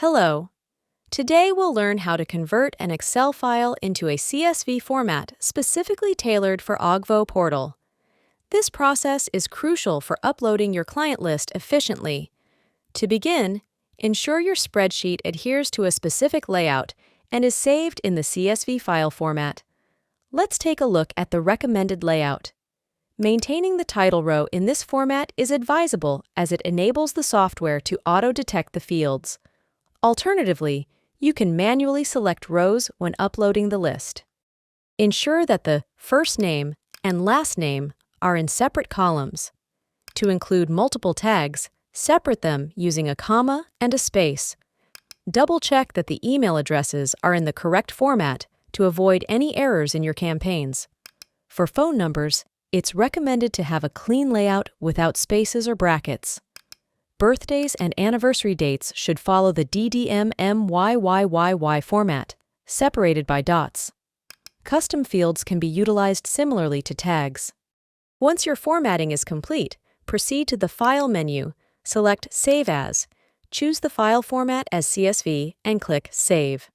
Hello. Today we'll learn how to convert an Excel file into a CSV format specifically tailored for Ogvo Portal. This process is crucial for uploading your client list efficiently. To begin, ensure your spreadsheet adheres to a specific layout and is saved in the CSV file format. Let's take a look at the recommended layout. Maintaining the title row in this format is advisable as it enables the software to auto-detect the fields. Alternatively, you can manually select rows when uploading the list. Ensure that the first name and last name are in separate columns. To include multiple tags, separate them using a comma and a space. Double-check that the email addresses are in the correct format to avoid any errors in your campaigns. For phone numbers, it's recommended to have a clean layout without spaces or brackets. Birthdays and anniversary dates should follow the DDM-MYYYY format, separated by dots. Custom fields can be utilized similarly to tags. Once your formatting is complete, proceed to the File menu, select Save As, choose the file format as CSV, and click Save.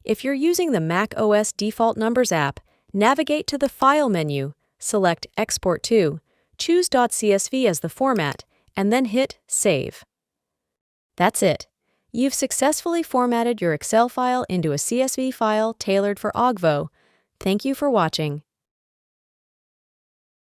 If you're using the Mac OS Default Numbers app, navigate to the File menu, select Export to, choose .csv as the format, and then hit Save. That's it. You've successfully formatted your Excel file into a CSV file tailored for Ogvo. Thank you for watching.